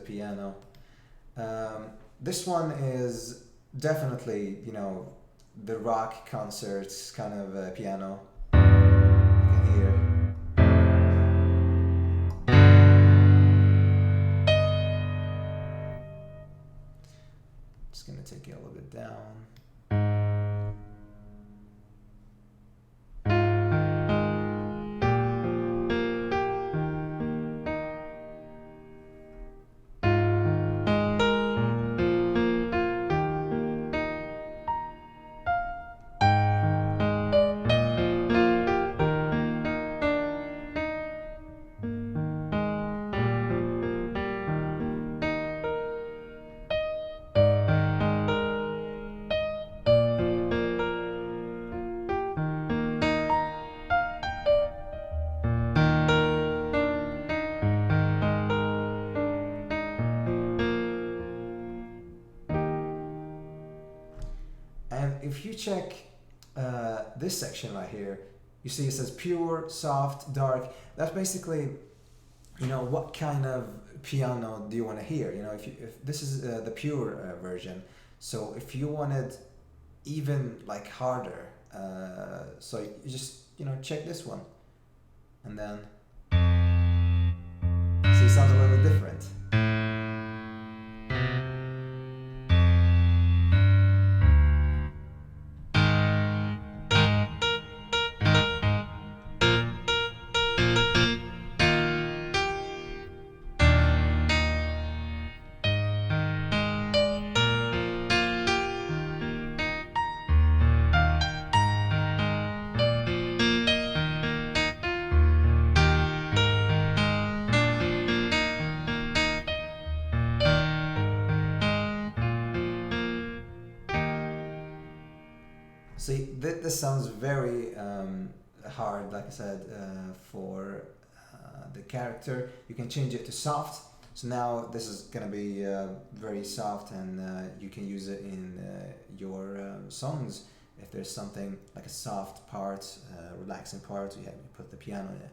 piano. This one is definitely, you know, the rock concerts kind of piano. You can hear. Just gonna take it a little bit down. And if you check this section right here, you see it says pure, soft, dark. That's basically, you know, what kind of piano do you want to hear? You know, if this is the pure version. So if you wanted even like harder, so you just, you know, check this one, and then see it sounds a little different. See, this sounds very hard, like I said, for the character. You can change it to soft. So now this is going to be very soft, and you can use it in your songs. If there's something like a soft part, relaxing part, you put the piano in it.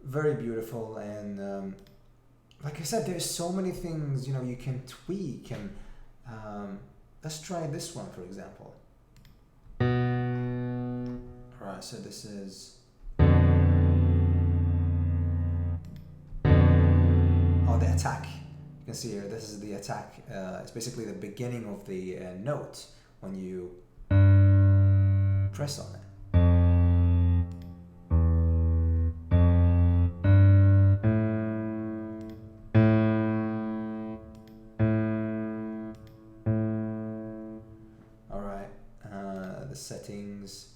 Very beautiful, and like I said, there's so many things, you know, you can tweak, and let's try this one, for example. Alright, so this is, oh, the attack. You can see here, this is the attack. It's basically the beginning of the note when you press on it. Settings.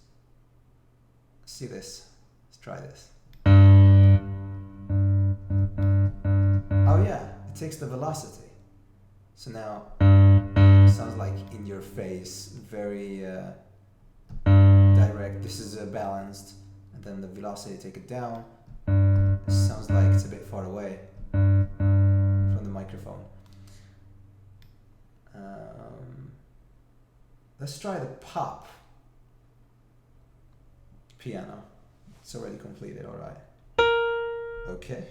See this. Let's try this. Oh yeah, it takes the velocity. So now it sounds like in your face, very direct. This is balanced, and then the velocity, take it down. It sounds like it's a bit far away from the microphone. Let's try the pop piano. It's already completed, alright. Okay.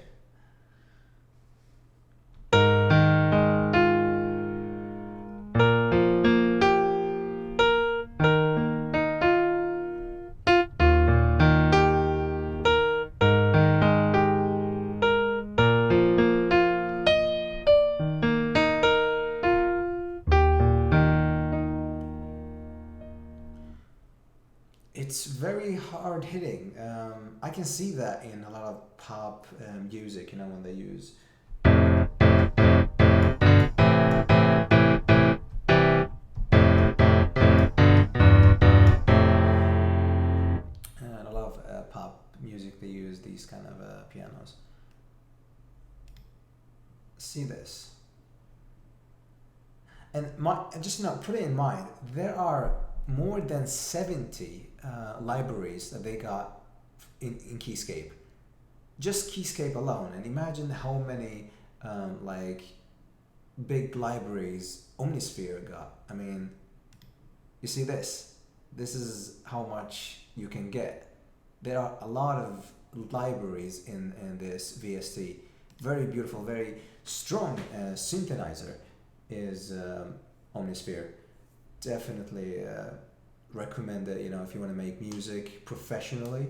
It's very hard hitting. I can see that in a lot of pop music, you know, when they use. And a lot of pop music, they use these kind of pianos. See this. And just put it in mind, there are more than 70 libraries that they got in Keyscape. Just Keyscape alone, and imagine how many like big libraries Omnisphere got. I mean, you see this. This is how much you can get. There are a lot of libraries in this VST. Very beautiful, very strong synthesizer is Omnisphere. Definitely recommend it. If you want to make music professionally,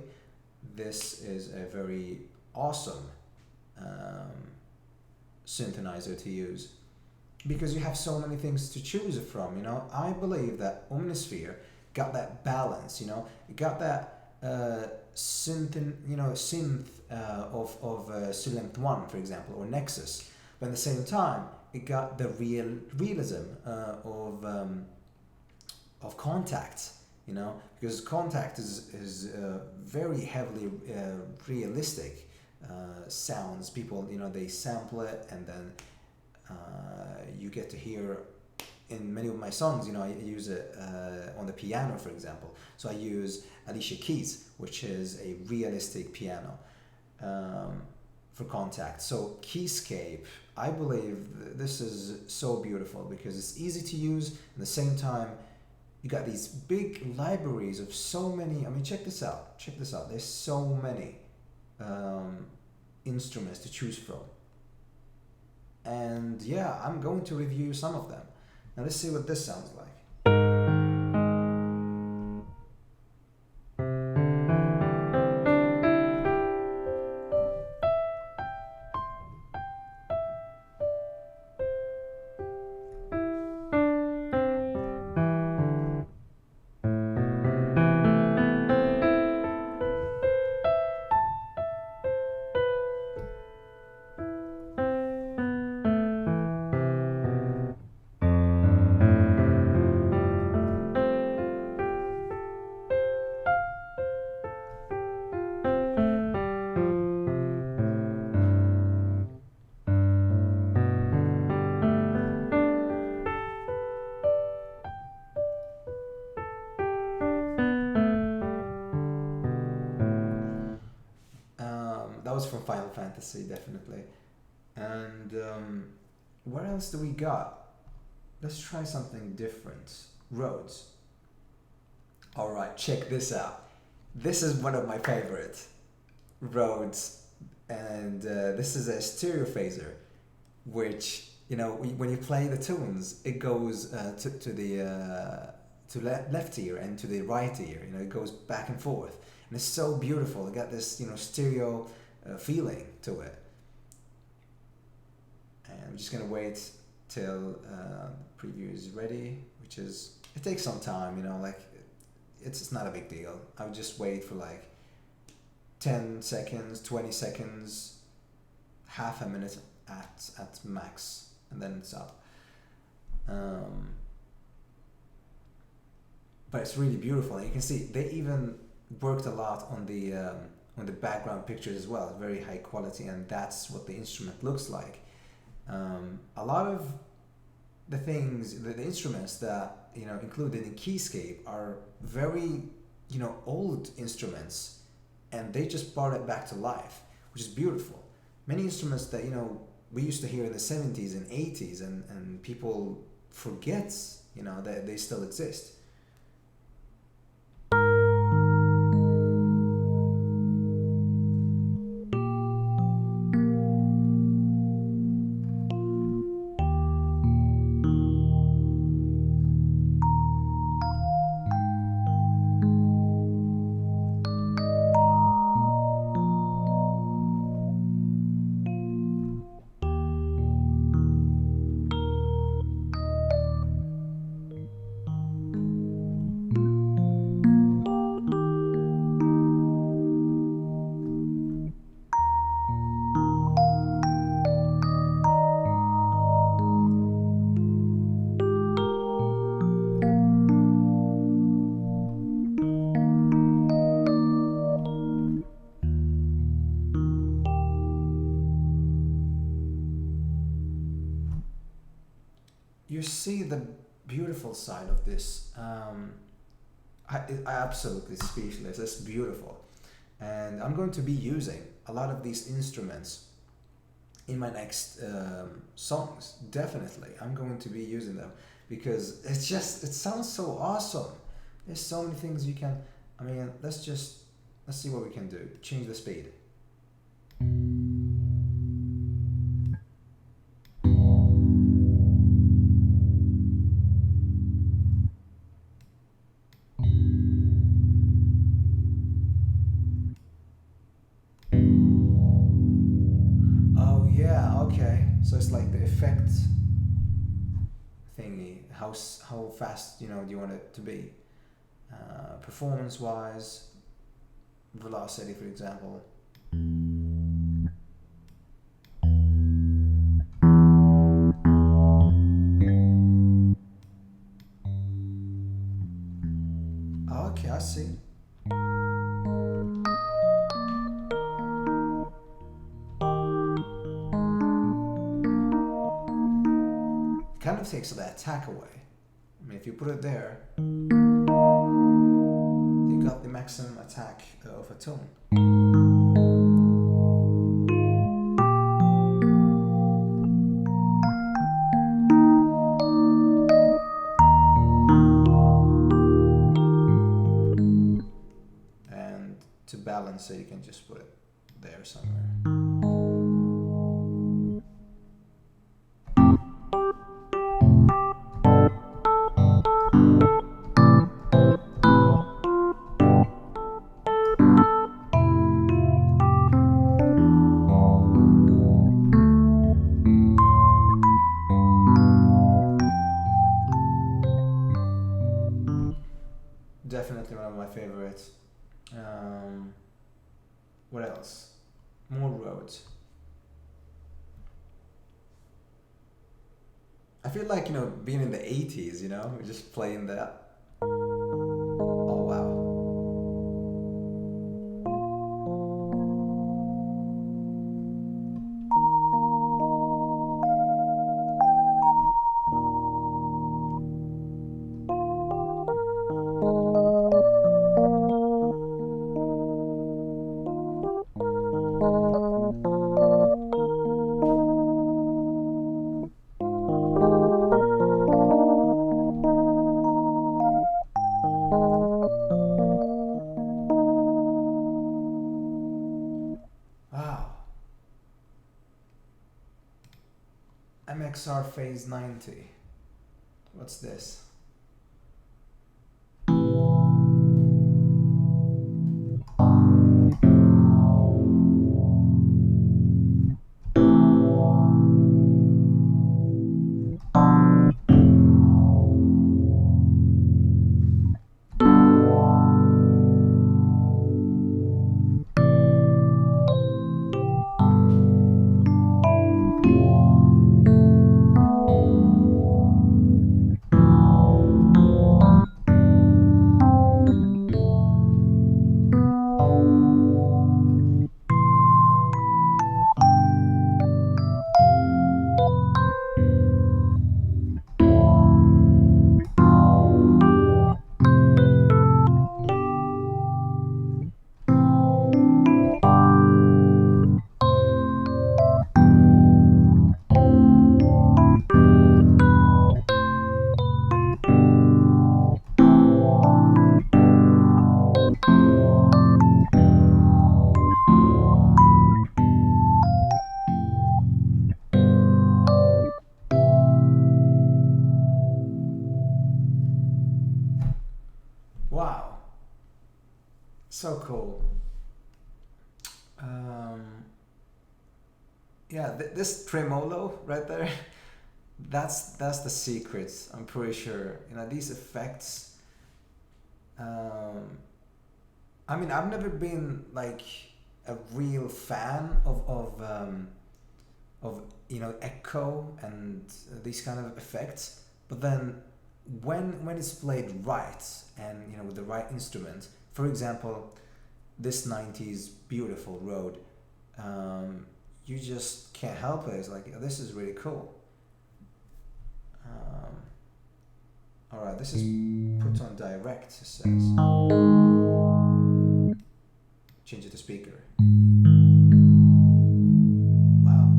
this is a very awesome synthesizer to use because you have so many things to choose from. I believe that Omnisphere got that balance. It got that synth of Sylenth 1, for example, or Nexus, but at the same time it got the realism of Contact. Because Contact is very heavily realistic sounds. People, they sample it, and then you get to hear in many of my songs. I use it on the piano, for example. So I use Alicia Keys, which is a realistic piano for Contact. So Keyscape, I believe this is so beautiful because it's easy to use. At the same time, you got these big libraries of so many. I mean, check this out. There's so many instruments to choose from. And yeah, I'm going to review some of them. Now let's see what this sounds like. That was from Final Fantasy, definitely. And what else do we got? Let's try something different. Rhodes. All right, check this out. This is one of my favorite Rhodes, and this is a stereo phaser, which when you play the tunes, it goes to the left ear and to the right ear. It goes back and forth, and it's so beautiful. It got this stereo feeling to it. And I'm just gonna wait till the preview is ready, which is, it takes some time. Like it's not a big deal. I'll just wait for like 10 seconds, 20 seconds, half a minute at max, and then it's up. But it's really beautiful, and you can see they even worked a lot on the background pictures as well. Very high quality, and that's what the instrument looks like. A lot of the things, the instruments that included in Keyscape are very old instruments, and they just brought it back to life, which is beautiful. Many instruments that we used to hear in the 70s and 80s, and people forget that they still exist. see the beautiful side of this. I absolutely speechless. It's beautiful, and I'm going to be using a lot of these instruments in my next songs. Definitely, I'm going to be using them because it sounds so awesome. There's so many things you can. I mean, let's see what we can do. Change the speed. Oh yeah, okay. So it's like the effect thingy. How fast do you want it to be? Performance wise, velocity, for example. Okay, I see. It kind of takes the attack away. I mean, if you put it there, you got the maximum attack of a tone. And to balance it, you can just put it there somewhere. Definitely one of my favorites. What else? More roads. I feel like being in the 80s. We're just playing that. Oh wow. Wow. MXR Phase 90. What's this? Wow. So cool. Yeah, this tremolo right there, that's the secret. I'm pretty sure. These effects. I mean, I've never been like a real fan of echo and these kind of effects, but then when it's played right and with the right instrument, for example, this 90s beautiful road, you just can't help it. It's like, this is really cool. Alright, this is put on direct, it says. Change it to speaker. Wow.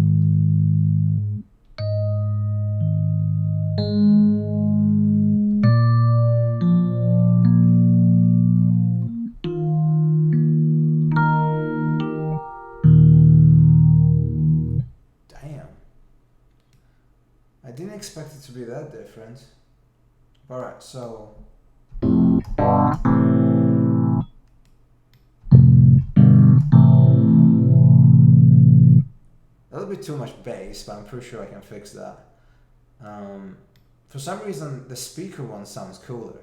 Damn. I didn't expect it to be that different. Alright, so a little bit too much bass, but I'm pretty sure I can fix that. For some reason, the speaker one sounds cooler.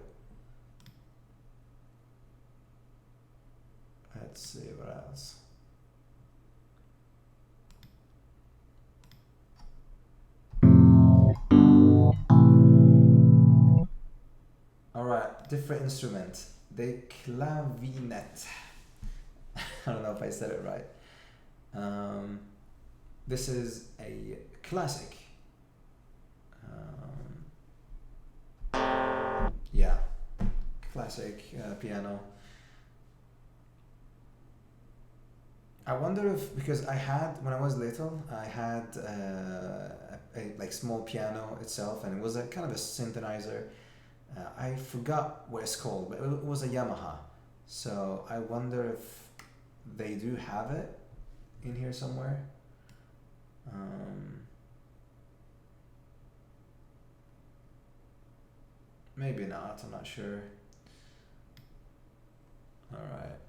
Let's see what else. Alright, different instrument. The clavinet. I don't know if I said it right. This is a classic. Yeah, classic piano. I wonder if, because I had, when I was little, I had a like small piano itself, and it was a kind of a synthesizer. I forgot what it's called, but it was a Yamaha. So I wonder if they do have it in here somewhere. Maybe not, I'm not sure. Alright.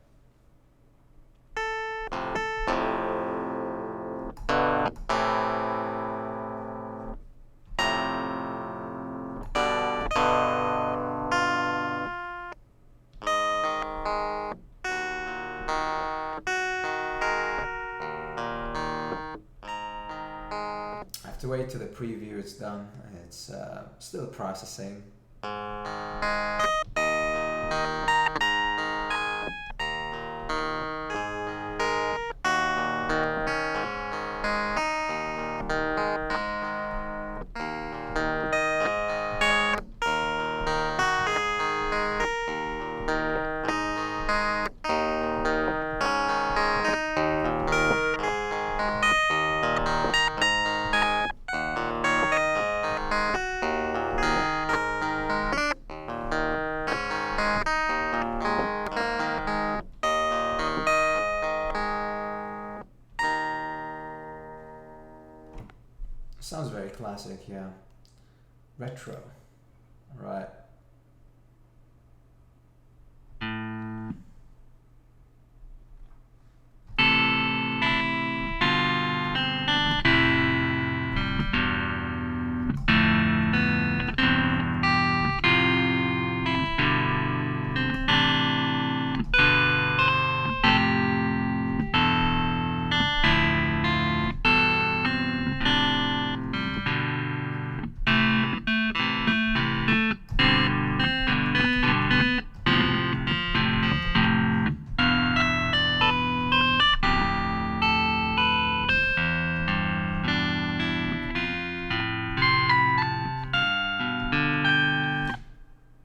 I have to wait till the preview is done. It's still processing. Sounds very classic, yeah. Retro. Right.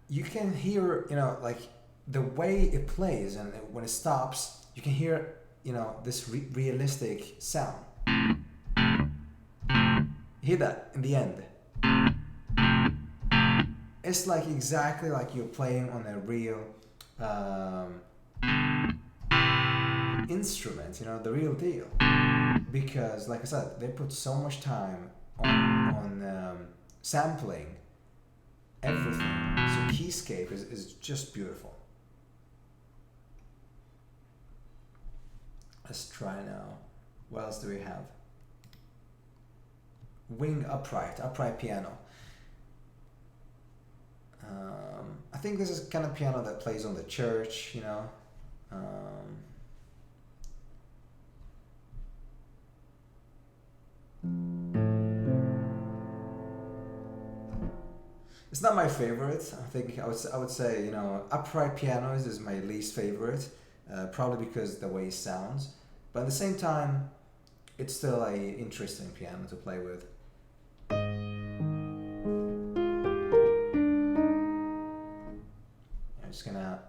You can hear, like the way it plays, and when it stops, you can hear, this realistic sound. Hear that in the end. It's like exactly like you're playing on a real instrument, the real deal. Because, like I said, they put so much time on sampling everything. So Keyscape is just beautiful. Let's try now. What else do we have? Wing upright piano. I think this is kind of piano that plays on the church, It's not my favorite. I think I would say, upright pianos is my least favorite, probably because the way it sounds. But at the same time, it's still a interesting piano to play with. just gonna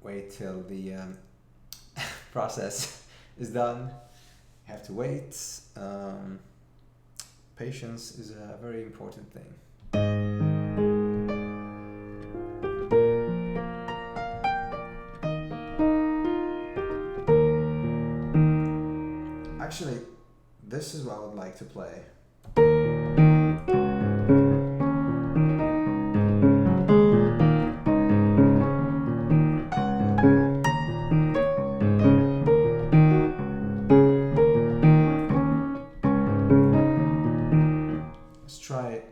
wait till the process is done. You have to wait. Patience is a very important thing. Actually, this is what I would like to play. Let's try it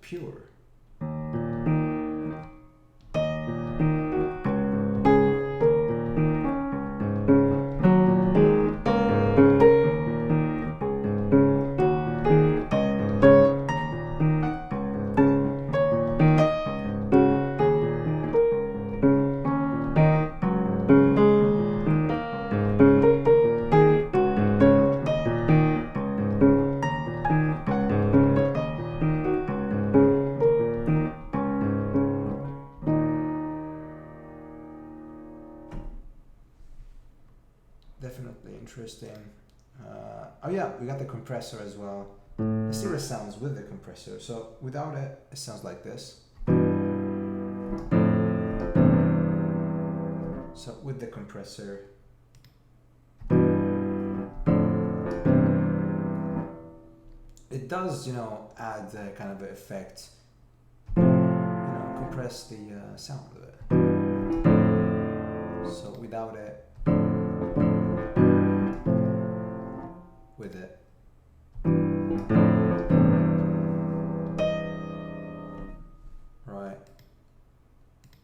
pure. Definitely interesting. Oh yeah, we got the compressor as well. Let's see what it sounds with the compressor. So without it, it sounds like this. So with the compressor, it does, add kind of an effect. Compress the sound of it. So without it, with it. Right.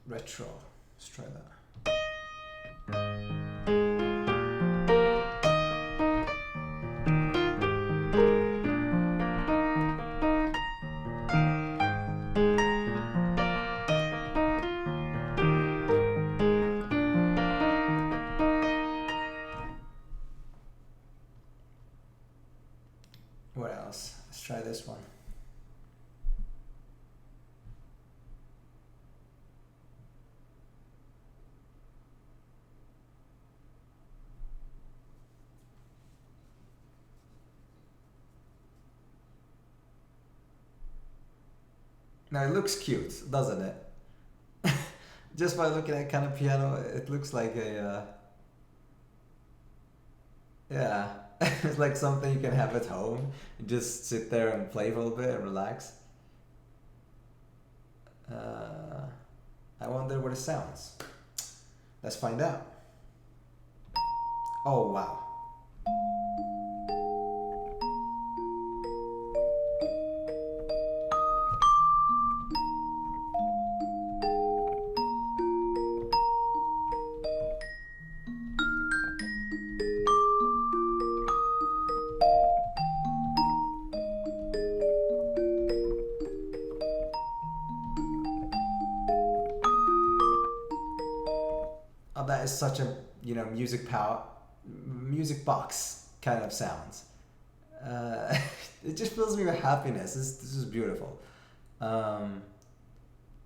Retro. Let's try that. What else? Let's try this one. Now it looks cute, doesn't it? Just by looking at kind of piano, it looks like a yeah. It's like something you can have at home. You just sit there and play for a little bit and relax. I wonder what it sounds. Let's find out. Oh wow. Oh, that is such a music box kind of sounds. It just fills me with happiness. This is beautiful. I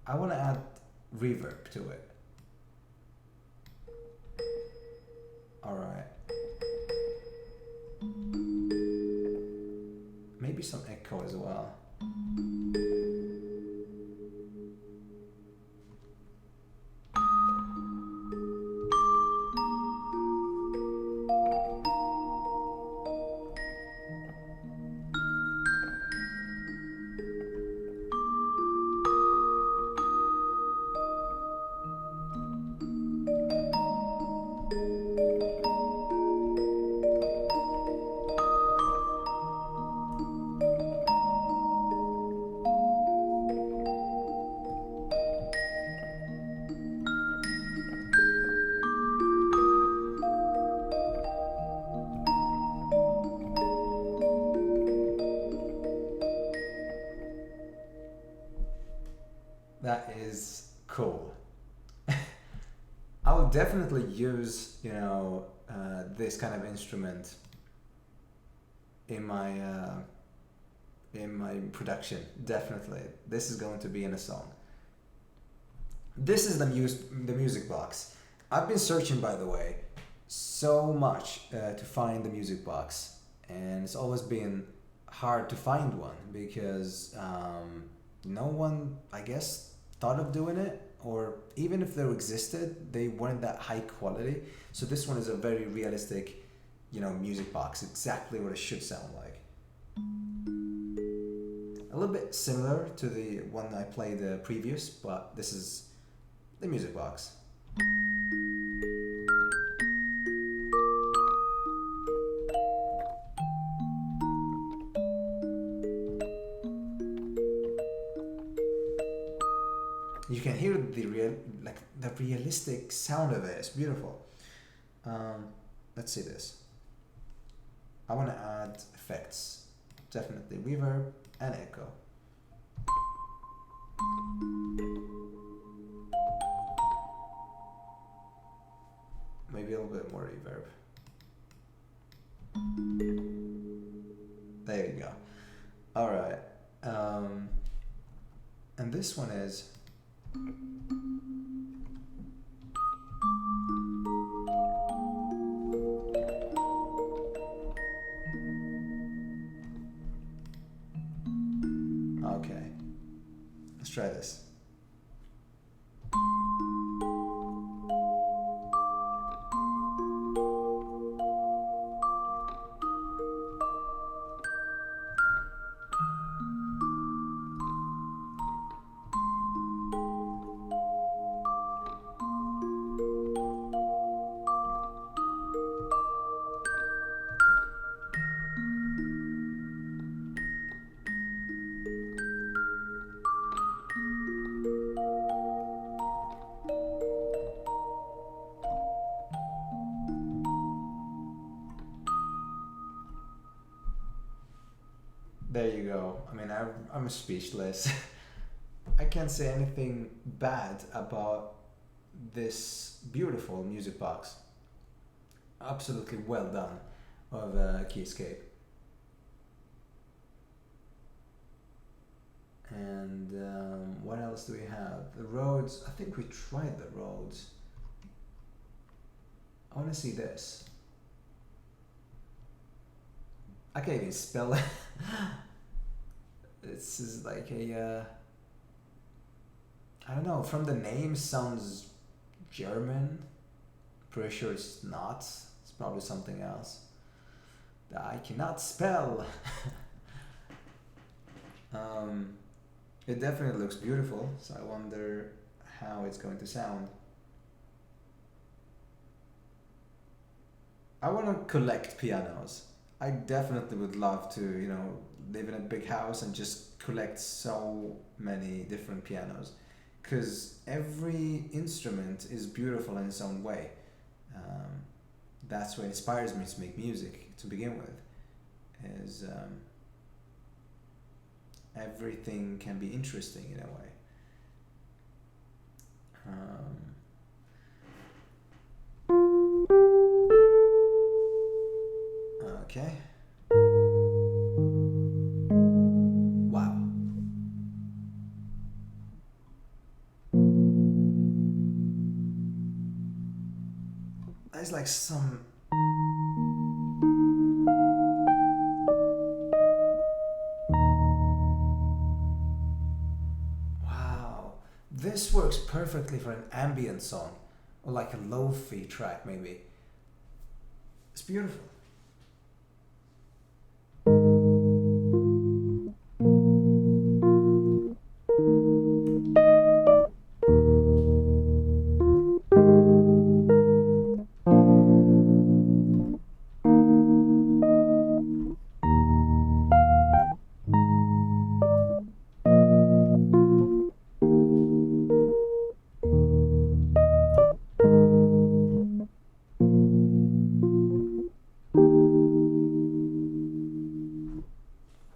want to add reverb to it. All right. Maybe some echo as well. That is cool. I will definitely use, this kind of instrument in my production. Definitely, this is going to be in a song. This is the music box. I've been searching, by the way, so much to find the music box, and it's always been hard to find one because no one, I guess, thought of doing it, or even if they existed, they weren't that high quality. So this one is a very realistic, music box, exactly what it should sound like. A little bit similar to the one I played previous, but this is the music box. You can hear the realistic sound of it. It's beautiful. Let's see this. I want to add effects, definitely reverb and echo. Maybe a little bit more reverb. There you go. All right. And this one is. Okay. Let's try this. There you go. I mean, I'm speechless. I can't say anything bad about this beautiful music box. Absolutely well done of Keyscape. And what else do we have? The Rhodes. I think we tried the Rhodes. I want to see this. I can't even spell it. This is like a. I don't know. From the name, sounds German. Pretty sure it's not. It's probably something else that I cannot spell. It definitely looks beautiful, so I wonder how it's going to sound. I want to collect pianos. I definitely would love to, live in a big house and just collect so many different pianos, because every instrument is beautiful in its own way. That's what inspires me to make music to begin with. Is everything can be interesting in a way. Okay. Wow. That's like some. Wow. This works perfectly for an ambient song, or like a lo-fi track maybe. It's beautiful.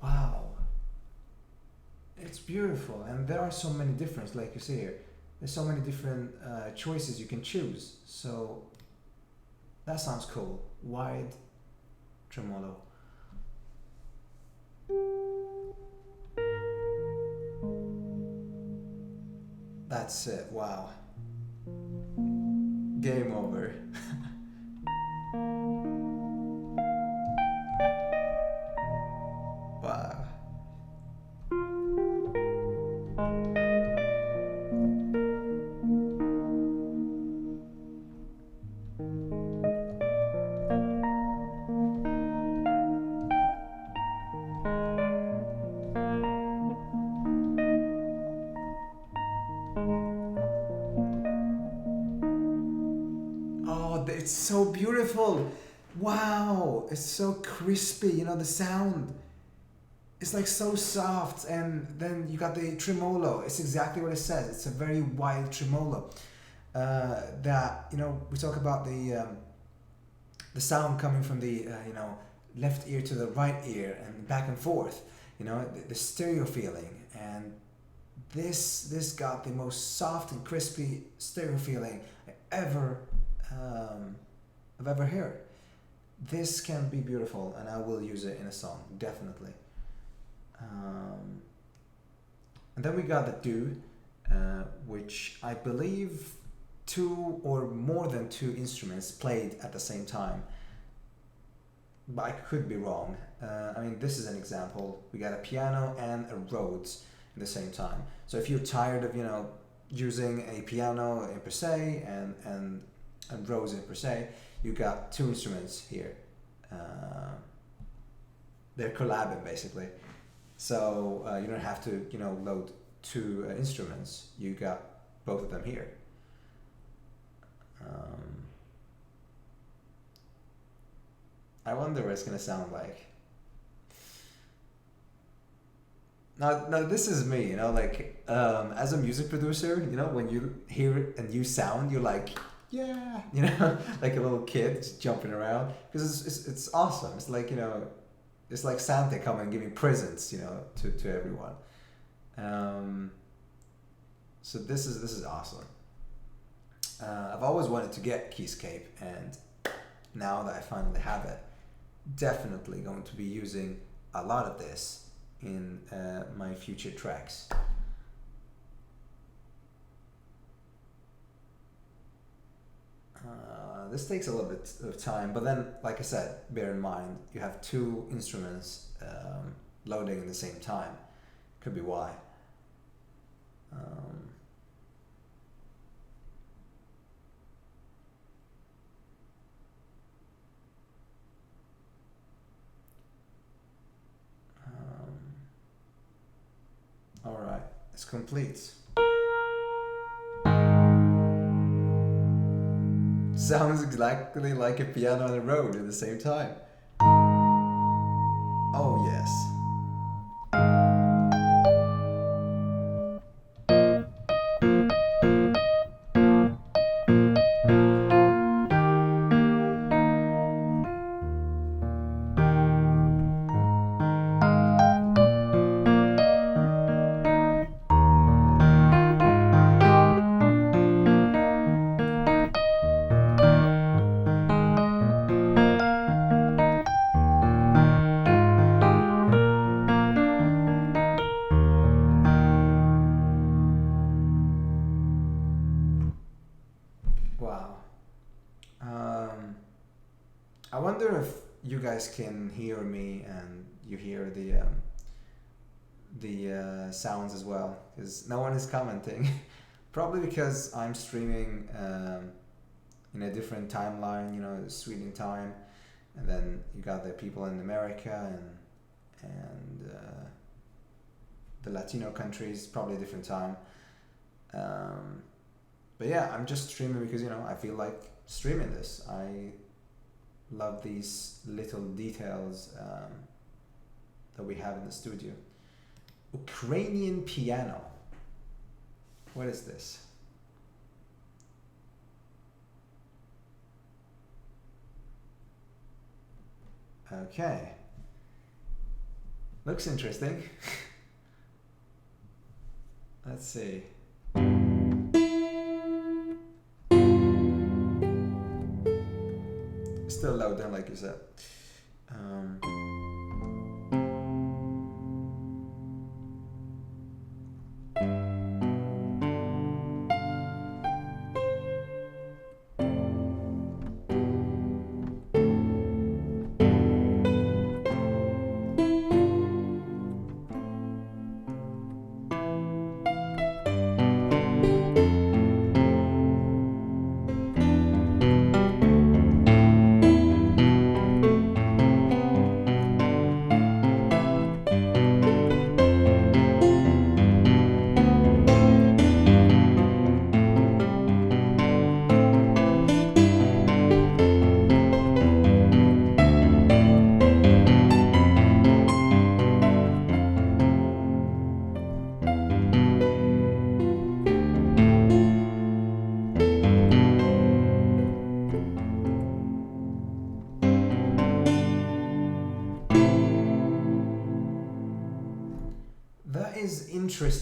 Wow. It's beautiful, and there are so many different, like you say here. There's so many different choices you can choose. So that sounds cool. Wide tremolo. That's it. Wow. Game over. Wow. Oh, it's so beautiful. Wow, it's so crispy. You know, the sound. It's like so soft, and then you got the tremolo. It's exactly what it says. It's a very wide tremolo. That, you know, we talk about the sound coming from the you know, left ear to the right ear and back and forth. You know, the stereo feeling, and this got the most soft and crispy stereo feeling I've ever heard. This can be beautiful, and I will use it in a song, definitely. And then we got the do, which I believe two or more than two instruments played at the same time. But I could be wrong. I mean, this is an example. We got a piano and a Rhodes at the same time. So if you're tired of, you know, using a piano in per se and Rhodes in per se, you got two instruments here. They're collabing basically. So you don't have to, you know, load two instruments. You got both of them here. I wonder what it's gonna sound like. Now this is me, you know, like as a music producer, you know, when you hear a new sound, you're like, yeah, you know, like a little kid just jumping around because it's awesome. It's like, you know, it's like Santa coming and giving presents, you know, to everyone. So this is awesome. I've always wanted to get Keyscape, and now that I finally have it, definitely going to be using a lot of this in my future tracks. This takes a little bit of time, but then, like I said, bear in mind you have two instruments loading at the same time. Could be why. All right, it's complete. Sounds exactly like a piano on a road at the same time. Oh yes. Wow. I wonder if you guys can hear me and you hear the sounds as well, because no one is commenting. Probably because I'm streaming in a different timeline, you know, Sweden time, and then you got the people in America and the Latino countries, probably a different time. But yeah, I'm just streaming because, you know, I feel like streaming this. I love these little details that we have in the studio. Ukrainian piano. What is this? Okay. Looks interesting. Let's see. Still loading, like you said.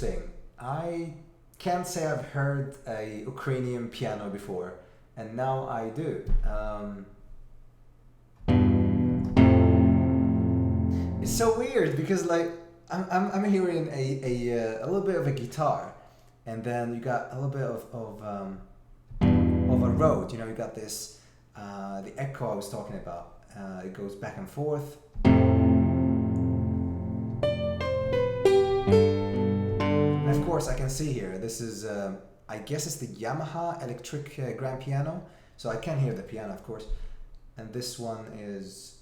interesting. I can't say I've heard a Ukrainian piano before, and now I do. It's so weird because like I'm hearing a little bit of a guitar, and then you got a little bit of a road. You know, you got this the echo I was talking about. It goes back and forth. And of course, I can see here. This is I guess it's the Yamaha electric grand piano. So I can hear the piano, of course. And this one is.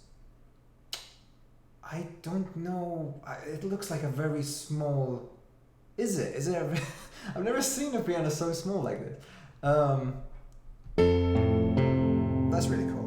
I don't know. It looks like a very small. Is it? Is it? I've never seen a piano so small like this. That's really cool.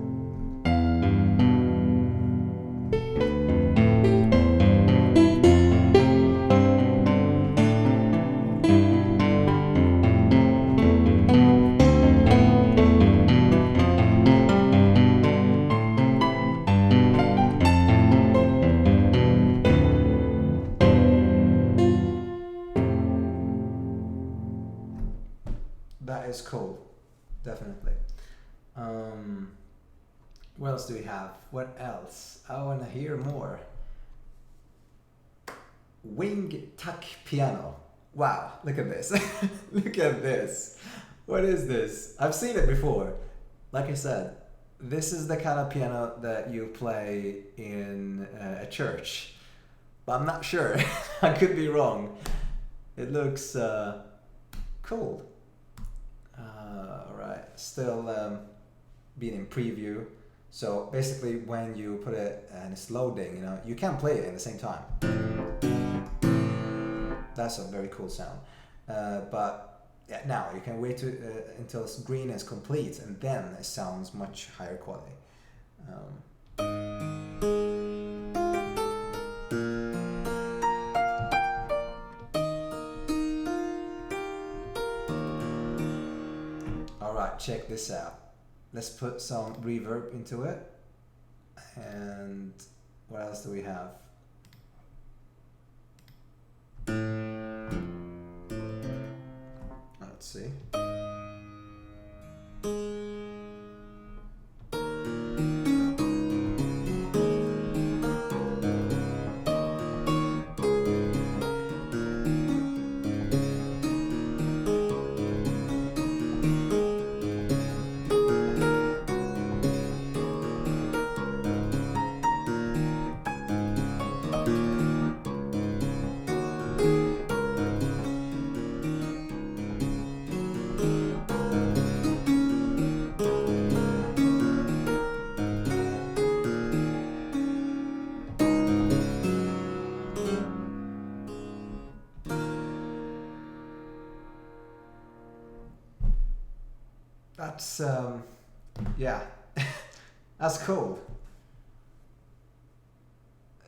That is cool, definitely. What else do we have? What else? I want to hear more. Wing tuck piano. Wow, look at this. Look at this. What is this? I've seen it before. Like I said, this is the kind of piano that you play in a church. But I'm not sure. I could be wrong. It looks cool. Alright, still being in preview. So basically when you put it and it's loading, you know, you can play it at the same time. That's a very cool sound. But yeah, now you can wait until it's green is complete, and then it sounds much higher quality. Alright, check this out. Let's put some reverb into it. And what else do we have? Let's see. That's yeah, that's cool.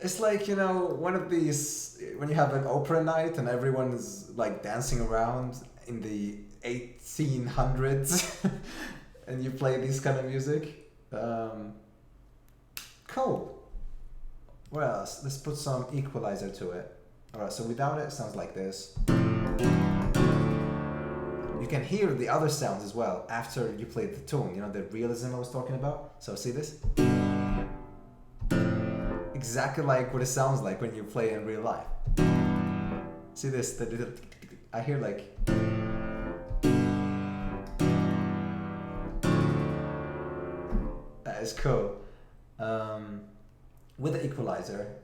It's like, you know, one of these when you have an opera night and everyone is like dancing around in the 1800s and you play this kind of music. Cool. What else? Let's put some equalizer to it. Alright, so without it, it sounds like this. You can hear the other sounds as well after you play the tune, you know, the realism I was talking about. So see this? Exactly like what it sounds like when you play in real life. See this? I hear like... That is cool. With the equalizer,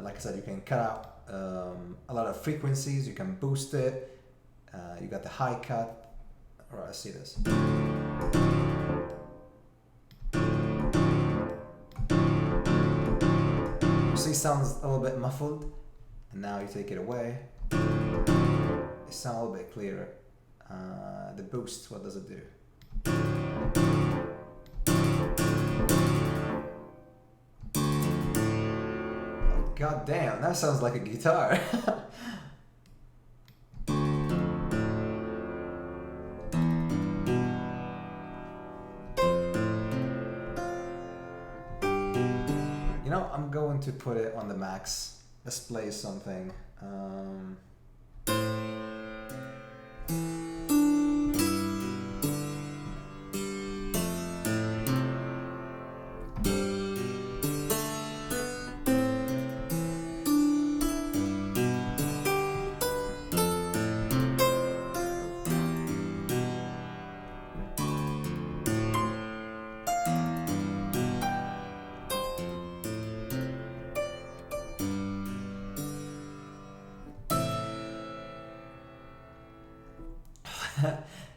like I said, you can cut out a lot of frequencies, you can boost it. You got the high cut. Alright, see this. You see, it sounds a little bit muffled, and now you take it away. It sounds a little bit clearer. The boost, what does it do? Oh, God damn, that sounds like a guitar. You know, I'm going to put it on the max. Let's play something.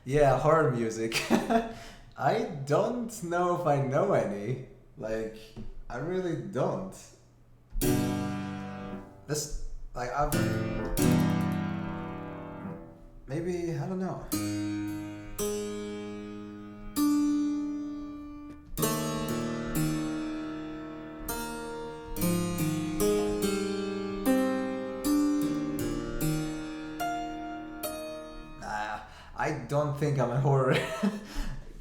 Yeah, horror music. I don't know if I know any. Like, I really don't. This, like, I've maybe I don't know. Nah, I don't think I'm a horror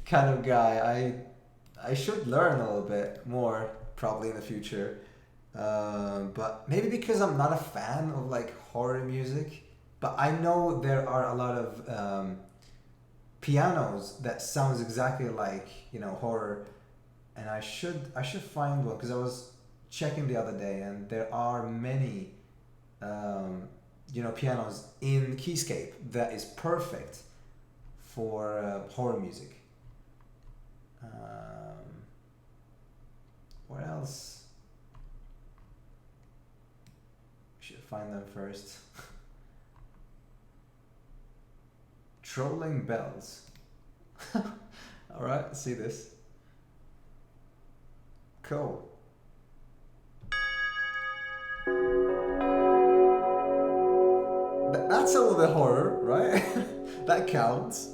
kind of guy. I should learn a little bit more probably in the future. But maybe because I'm not a fan of like horror music. But I know there are a lot of pianos that sounds exactly like horror, and I should find one because I was checking the other day, and there are many pianos in Keyscape that is perfect for horror music. What else? Should find them first. Trolling bells. All right, let's see this. Cool. That's a little bit horror, right? That counts.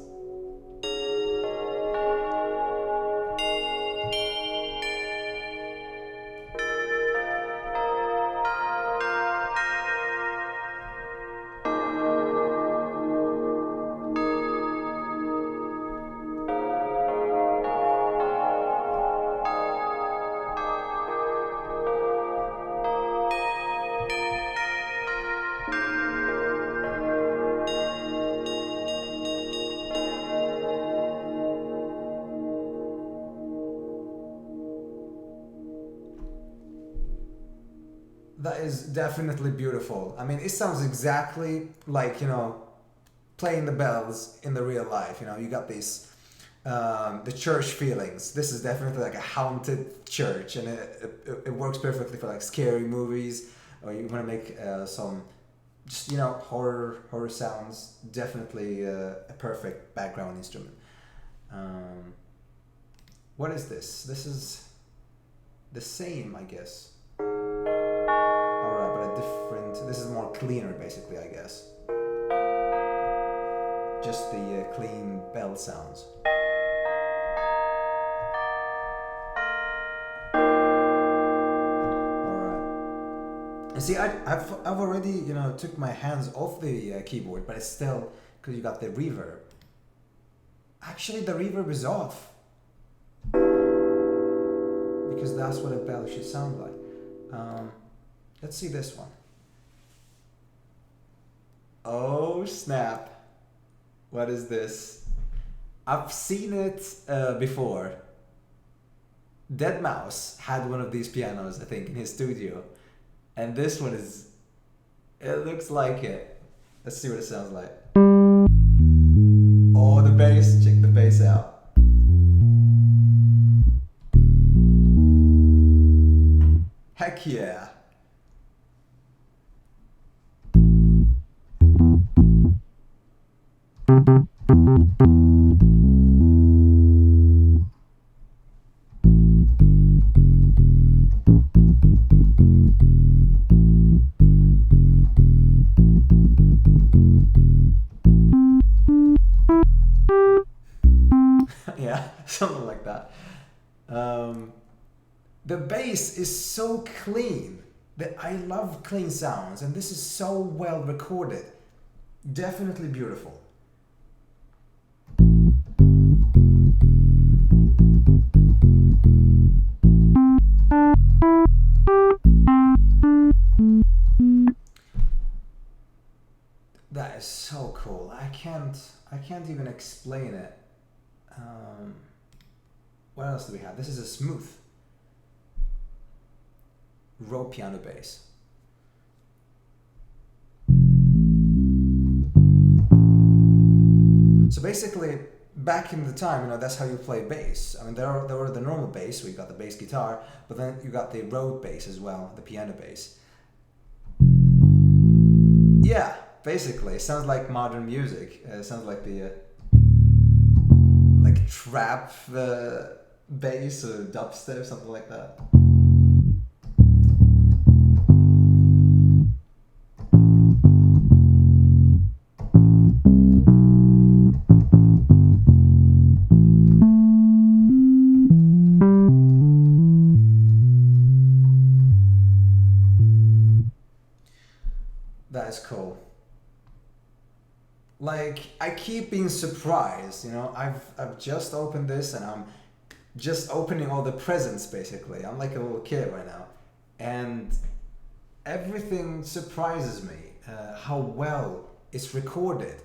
That is definitely beautiful. I mean, it sounds exactly like, playing the bells in the real life. You got these, the church feelings. This is definitely like a haunted church, and it works perfectly for like scary movies, or you want to make some, just, horror sounds. Definitely a perfect background instrument. What is this? This is the same, I guess. Alright, but a different. This is more cleaner, basically, I guess. Just the clean bell sounds. Alright. And see, I've already, took my hands off the keyboard, but it's still, because you got the reverb. Actually, the reverb is off. Because that's what a bell should sound like. Let's see this one. Oh snap. What is this? I've seen it before. Deadmau5 had one of these pianos, I think, in his studio. And this one is... It looks like it. Let's see what it sounds like. Oh, the bass. Check the bass out. Heck yeah. Yeah, something like that. The bass is so clean that I love clean sounds, and this is so well recorded. Definitely beautiful. That I can't even explain it. What else do we have? This is a smooth row piano bass. So basically, back in the time, that's how you play bass. I mean, there were the normal bass, so you got the bass guitar, but then you got the Rode bass as well, the piano bass. Yeah, basically, it sounds like modern music. It sounds like the like trap bass or dubstep, something like that. That is cool. Like, I keep being surprised, I've just opened this and I'm just opening all the presents basically. I'm like a little kid right now. And everything surprises me. How well it's recorded.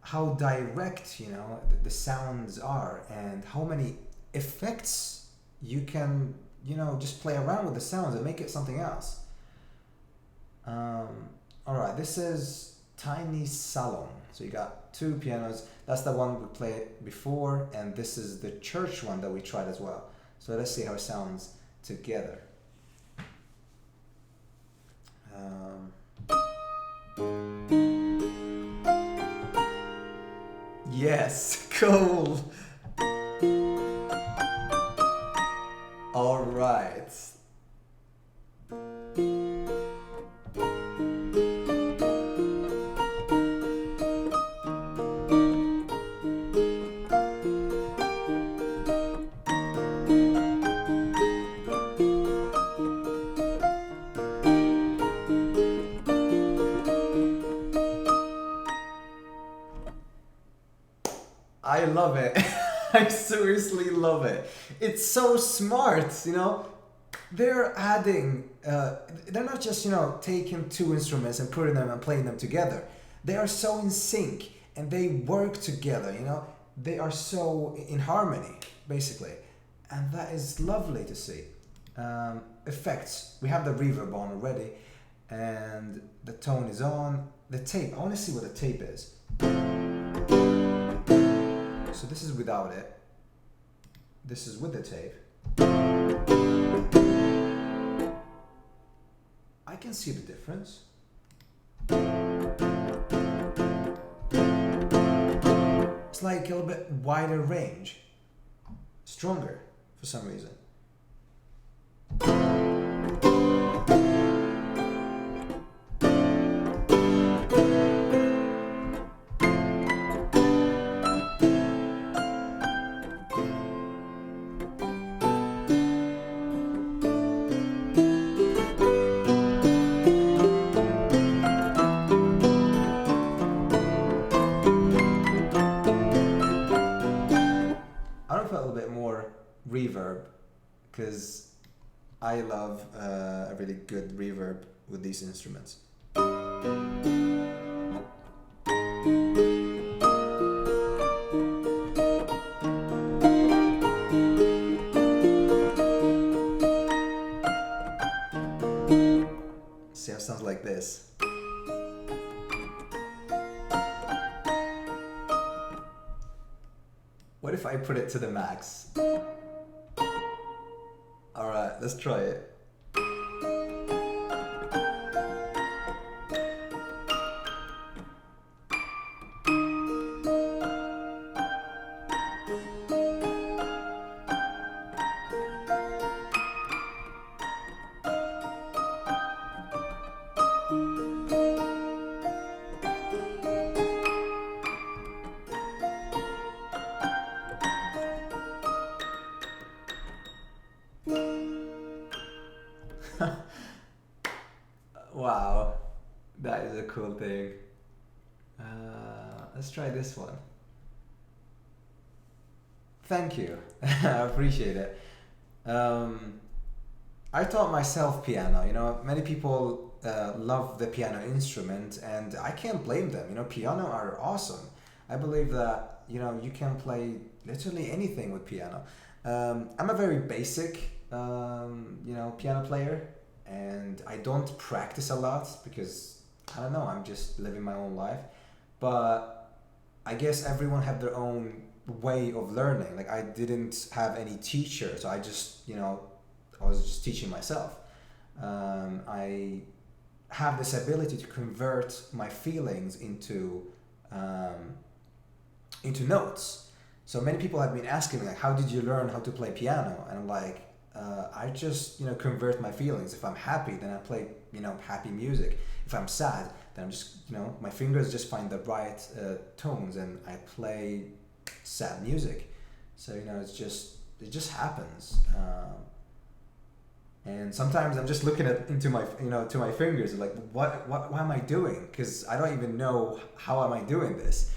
How direct, the sounds are, and how many effects you can, just play around with the sounds and make it something else. Alright, this is Tiny Salon. So you got two pianos. That's the one we played before, and this is the church one that we tried as well. So let's see how it sounds together. Yes, cool. Alright. I love it. I seriously love it. It's so smart, They're adding, they're not just, taking two instruments and putting them and playing them together. They are so in sync and they work together, They are so in harmony, basically. And that is lovely to see. Effects. We have the reverb on already and the tone is on. The tape. I want to see what the tape is. So this is without it. This is with the tape. I can see the difference. It's like a little bit wider range. Stronger for some reason. Reverb, because I love a really good reverb with these instruments. See how it sounds like this. What if I put it to the max? Alright, let's try it. Wow, that is a cool thing. Let's try this one. Thank you, I appreciate it. I taught myself piano. Many people love the piano instrument, and I can't blame them. You know, piano are awesome. I believe that, you know, you can play literally anything with piano. I'm a very basic, you know, piano player, and I don't practice a lot because I don't know. I'm just living my own life, but I guess everyone have their own way of learning. Like I didn't have any teacher, so I just, you know, I was just teaching myself. I have this ability to convert my feelings into notes. So many people have been asking me like, how did you learn how to play piano? And I'm like, I just, you know, convert my feelings. If I'm happy, then I play, you know, happy music. If I'm sad, then I'm just, you know, my fingers just find the right tones and I play sad music. So, you know, it just happens. And sometimes I'm just looking into my, you know, to my fingers, like, what am I doing? Because I don't even know how am I doing this.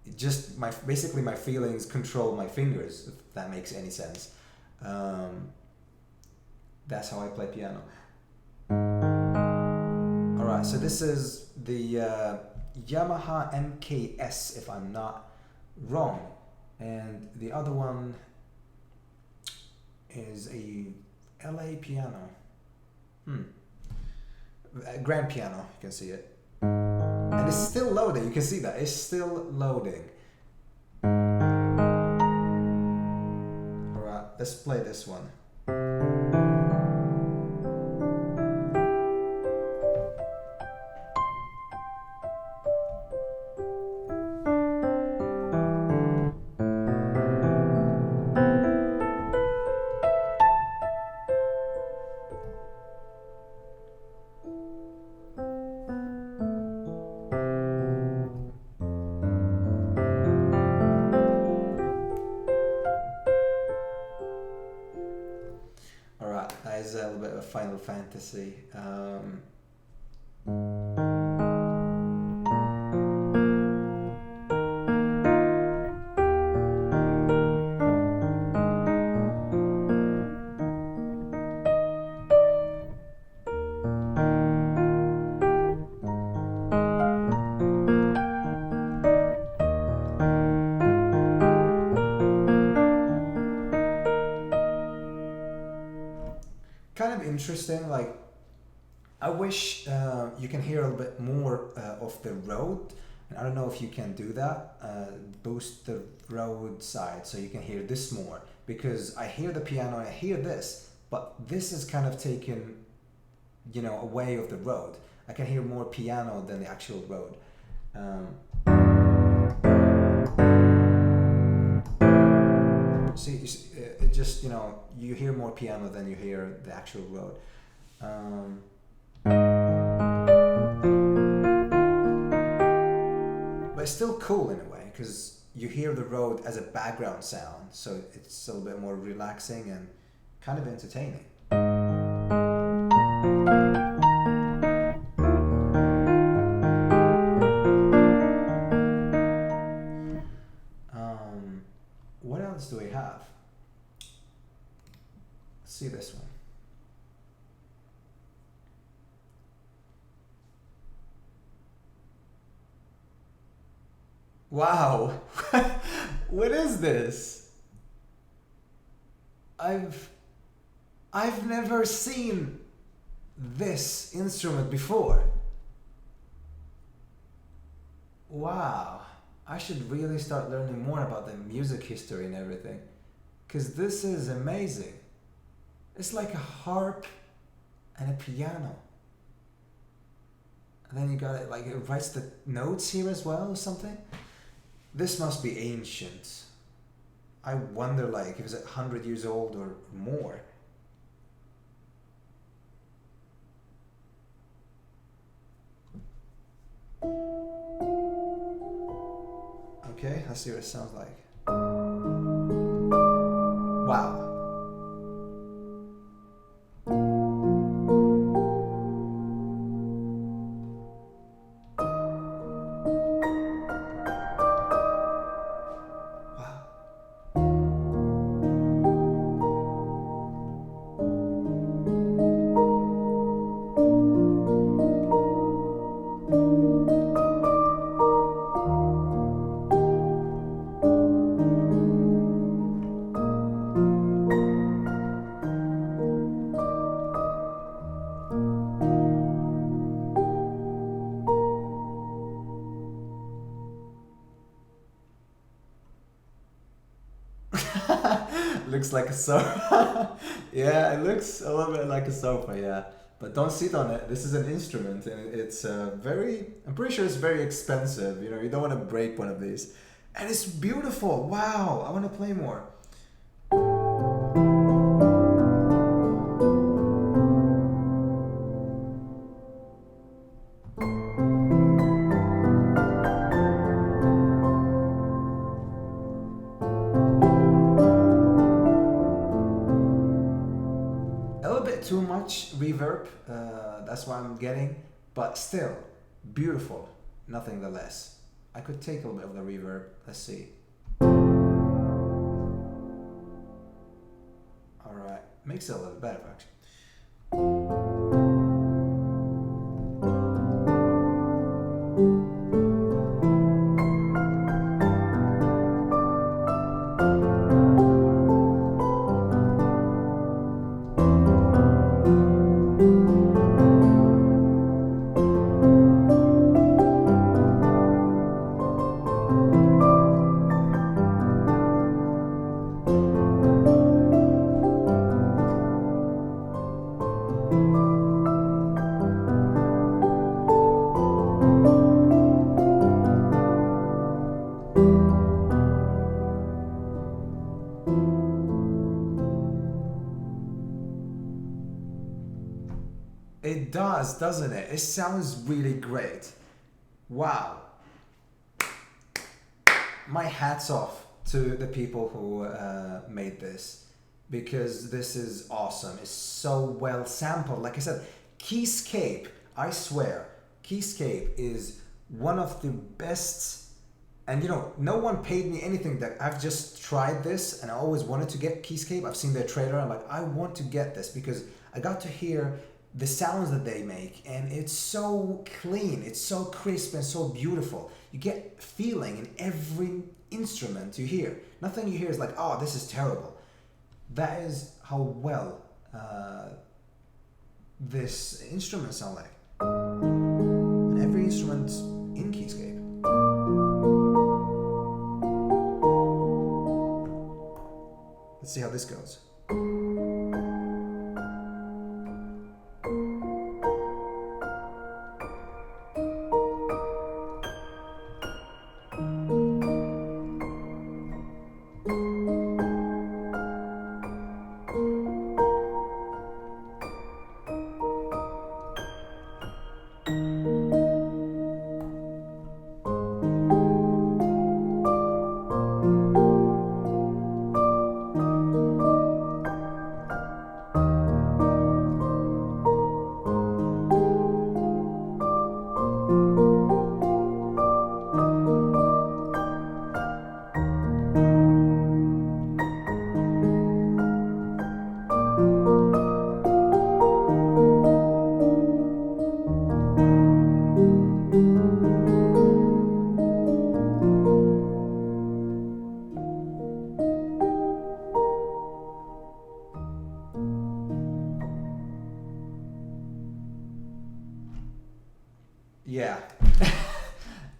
It just basically my feelings control my fingers, if that makes any sense. That's how I play piano. All right, so this is the Yamaha MKS, if I'm not wrong, and the other one is a LA piano. A grand piano, you can see it. And it's still loading, you can see that, it's still loading. Alright, let's play this one. That is a little bit of Final Fantasy. Kind of interesting, like I wish you can hear a little bit more of the road, and I don't know if you can do that, boost the road side so you can hear this more, because I hear the piano and I hear this, but this is kind of taken, you know, away of the road. I can hear more piano than the actual road. See, it just, you know, you hear more piano than you hear the actual road. But it's still cool in a way, because you hear the road as a background sound, so it's a little bit more relaxing and kind of entertaining. What else do we have? Let's see this one. Wow, what is this? I've never seen this instrument before. Wow, I should really start learning more about the music history and everything, because this is amazing. It's like a harp and a piano. And then you got it, like it writes the notes here as well or something. This must be ancient. I wonder, like, if it's 100 years old or more. Okay, let's see what it sounds like. Wow. Looks like a sofa. Yeah, it looks a little bit like a sofa, yeah. But don't sit on it. This is an instrument, and it's very. I'm pretty sure it's very expensive. You know, you don't want to break one of these. And it's beautiful. Wow, I want to play more. A little bit too much reverb. That's what I'm getting, but still beautiful, nothing the less. I could take a little bit of the reverb. Let's see. All right, makes it a little better actually. It does, doesn't it? It sounds really great. Wow. My hat's off to the people who made this, because this is awesome. It's so well sampled. Like I said, Keyscape, I swear, Keyscape is one of the best. And you know, no one paid me anything. That I've just tried this, and I always wanted to get Keyscape. I've seen their trailer. I'm like, I want to get this because I got to hear the sounds that they make, and it's so clean, it's so crisp and so beautiful. You get feeling in every instrument you hear. Nothing you hear is like, oh, this is terrible. That is how well this instrument sound like. And every instrument in Keyscape. Let's see how this goes. Yeah.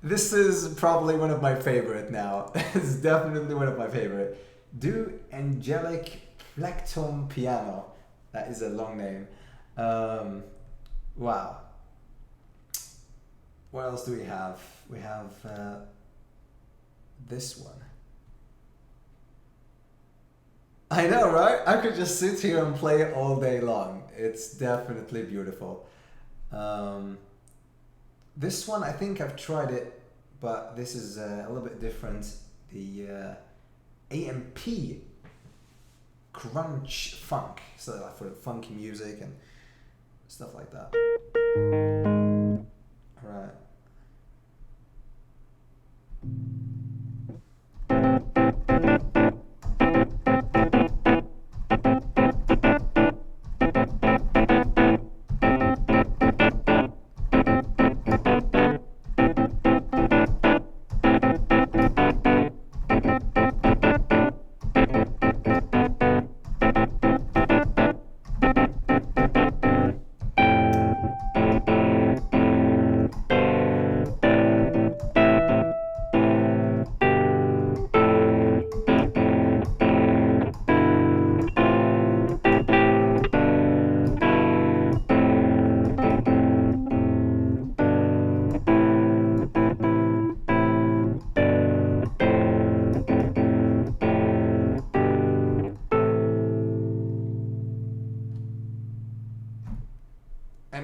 This is probably one of my favorite now. It's definitely one of my favorite. Do Angelic Plectrum Piano. That is a long name. Wow. What else do we have? We have this one. I know, right? I could just sit here and play it all day long. It's definitely beautiful. This one, I think I've tried it, but this is a little bit different. The AMP Crunch Funk, so like for funky music and stuff like that. All right.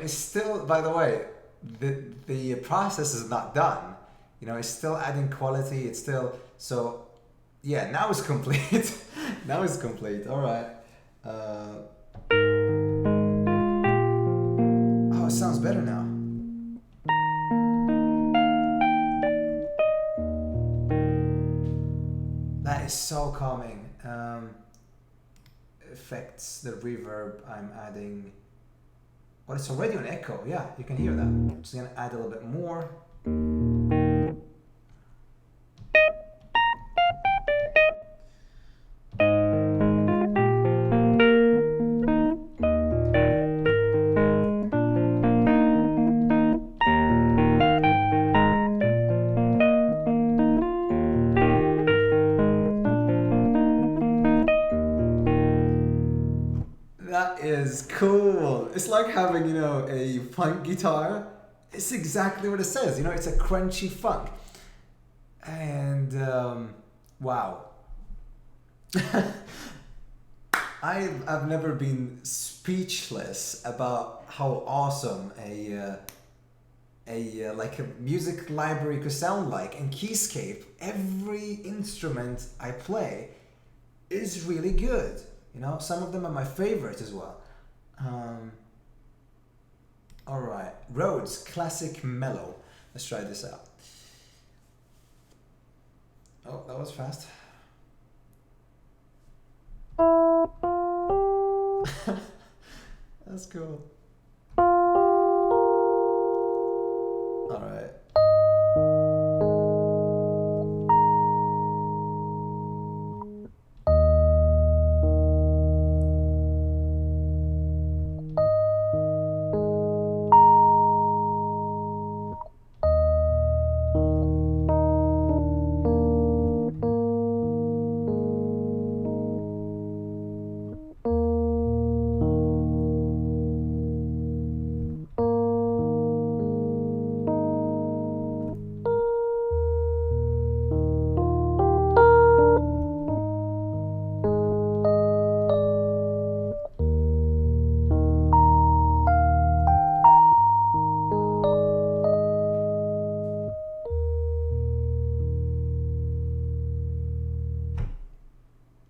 it's still, by the way, the process is not done. You know, it's still adding quality. It's still, so yeah, now it's complete. Now it's complete. All right. Oh, it sounds better now. That is so calming. Affects the reverb I'm adding. Well, it's already an echo. Yeah, you can hear that. I'm just gonna add a little bit more. That is cool. It's like having, you know, a funk guitar. It's exactly what it says. You know, it's a crunchy funk. And wow. I've never been speechless about how awesome a like a music library could sound like. In Keyscape, every instrument I play is really good. You know, some of them are my favorite as well. All right, Rhodes Classic Mellow. Let's try this out. Oh, that was fast. That's cool. All right.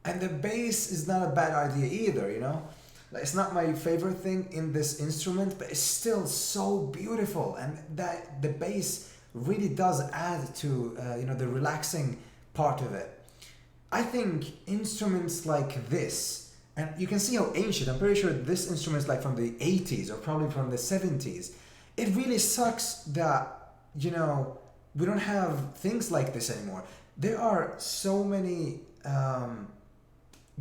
And the bass is not a bad idea either, you know? Like, it's not my favorite thing in this instrument, but it's still so beautiful. And that the bass really does add to, you know, the relaxing part of it. I think instruments like this, and you can see how ancient, I'm pretty sure this instrument is like from the 80s or probably from the 70s. It really sucks that, you know, we don't have things like this anymore. There are so many,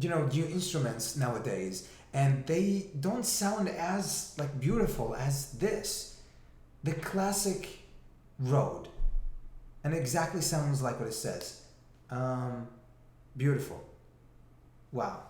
you know, new instruments nowadays, and they don't sound as like beautiful as this. The classic Rode, and it exactly sounds like what it says. Beautiful. Wow.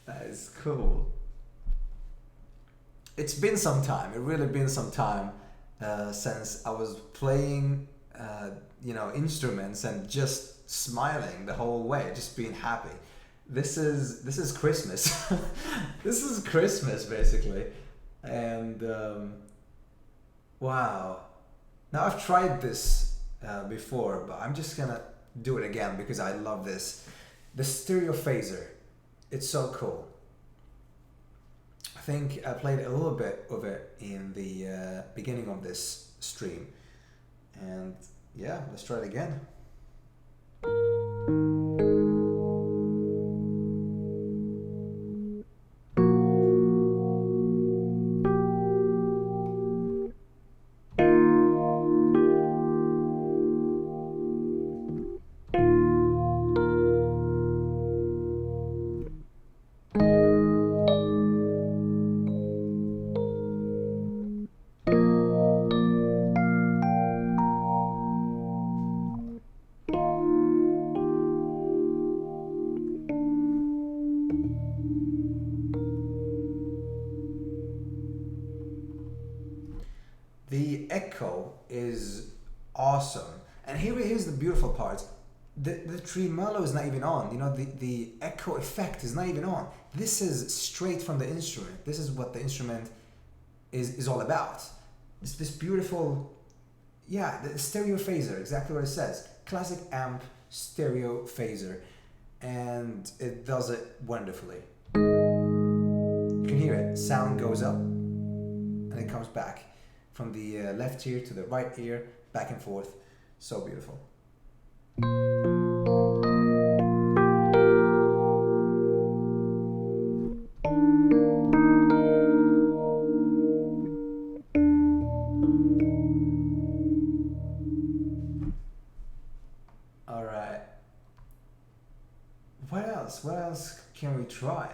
That is cool. It's been some time. It really been some time since I was playing, you know, instruments and just smiling the whole way, just being happy. This is Christmas. This is Christmas basically, and wow. Now I've tried this before, but I'm just gonna do it again because I love this. The stereo phaser. It's so cool. think I played a little bit of it in the beginning of this stream. And yeah, let's try it again. The echo is awesome. And here's the beautiful part. The tremolo is not even on. You know, the echo effect is not even on. This is straight from the instrument. This is what the instrument is all about. It's this beautiful, yeah, the stereo phaser, exactly what it says. Classic amp stereo phaser. And it does it wonderfully. You can hear it. Sound goes up and it comes back. From the left ear to the right ear, back and forth. So beautiful. All right. What else? What else can we try?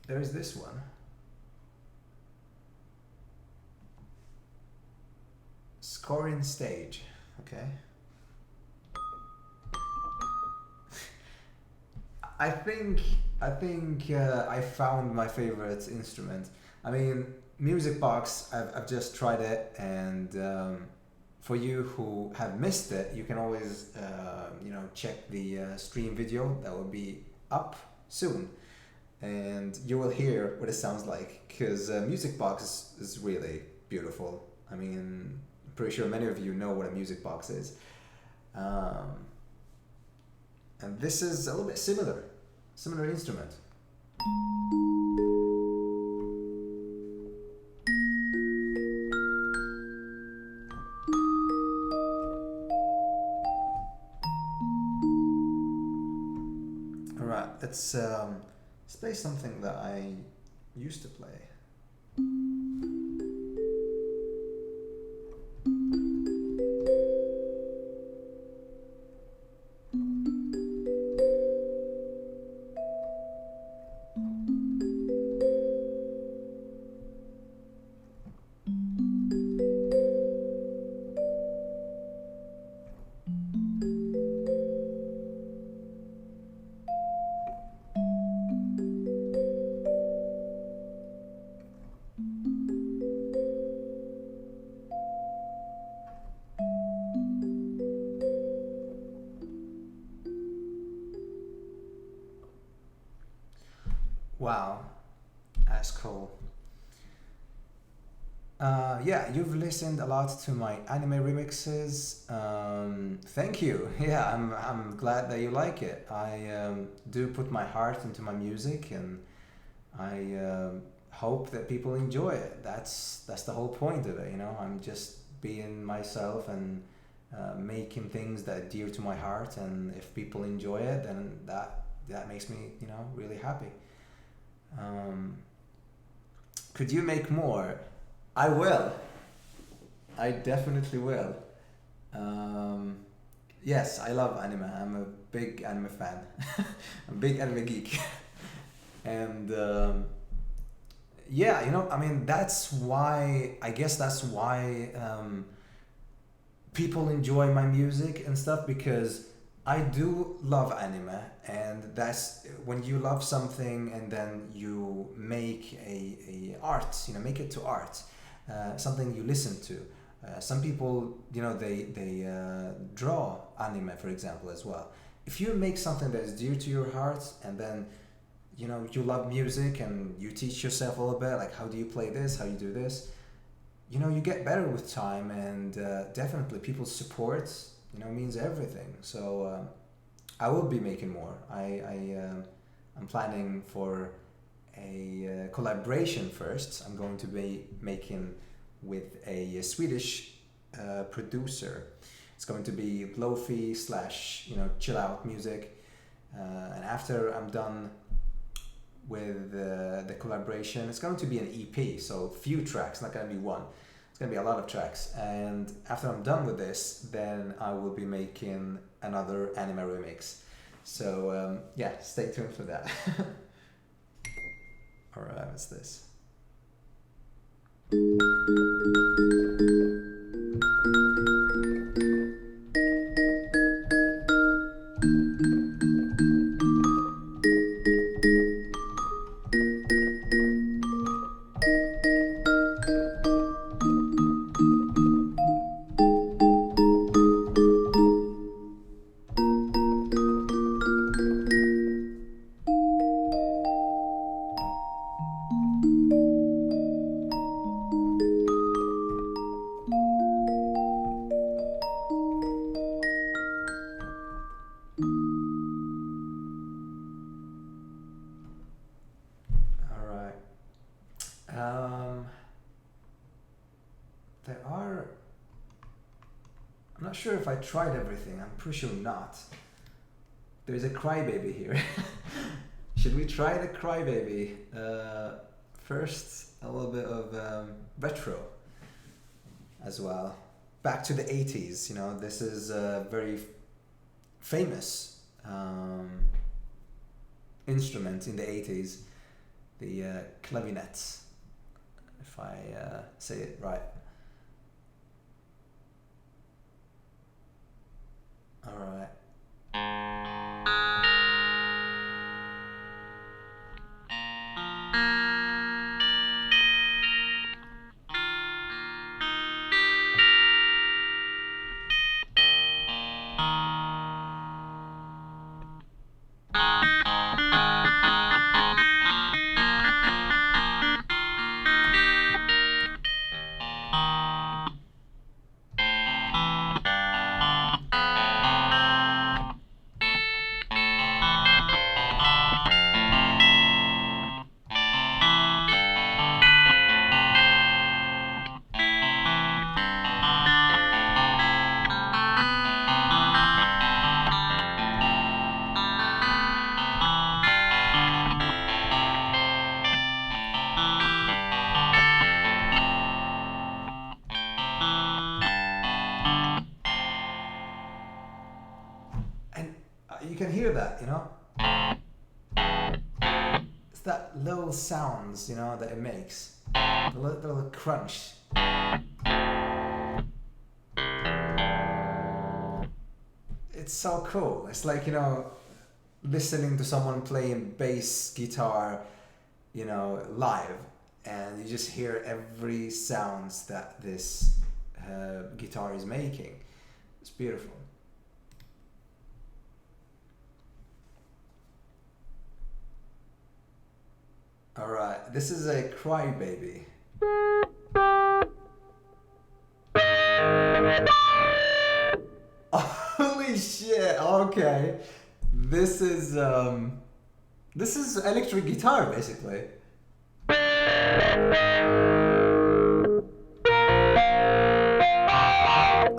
There is this one. Scoring stage, okay. I think I found my favorite instrument. I mean, Music Box. I've just tried it, and for you who have missed it, you can always check the stream video that will be up soon, and you will hear what it sounds like. Because Music Box is really beautiful. I mean, pretty sure many of you know what a music box is. And this is a little bit similar instrument. All right, let's play something that I used to play. Wow, that's cool. Yeah, you've listened a lot to my anime remixes. Thank you. Yeah, I'm glad that you like it. I do put my heart into my music, and I hope that people enjoy it. That's the whole point of it. You know, I'm just being myself and making things that are dear to my heart. And if people enjoy it, then that makes me, really happy. Could you make more? I will. I definitely will. Yes, I love anime. I'm a big anime fan. I'm a big anime geek. And yeah, I mean, I guess that's why people enjoy my music and stuff, because I do love anime, and that's when you love something and then you make a art, make it to art, something you listen to. Some people, they draw anime, for example, as well. If you make something that is dear to your heart, and then you love music and you teach yourself a little bit, like how do you play this, how you do this, you get better with time, and definitely people's support means everything. So I will be making more. I'm planning for a collaboration first. I'm going to be making with a Swedish producer. It's going to be lo-fi / chill out music. And after I'm done with the collaboration, it's going to be an EP, so few tracks, not going to be one. It's going to be a lot of tracks. And after I'm done with this, then I will be making another anime remix. So yeah, stay tuned for that. Alright, what's this? I'm not sure if I tried everything. I'm pretty sure not. There's a crybaby here. Should we try the crybaby? First, a little bit of retro as well. Back to the 80s. This is a very famous instrument in the 80s. The clavinet, if I say it right. All right. You can hear that, It's that little sounds, that it makes. The little crunch. It's so cool. It's like, listening to someone playing bass guitar, live. And you just hear every sounds that this guitar is making. It's beautiful. Alright, this is a crybaby. Holy shit, okay. This is electric guitar basically.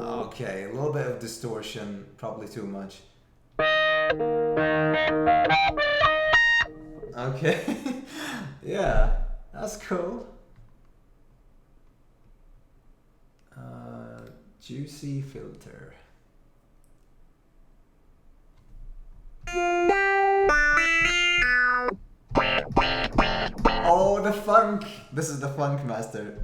Okay, a little bit of distortion, probably too much. Okay. Yeah, that's cool. Juicy filter. Oh, the funk! This is the funk master.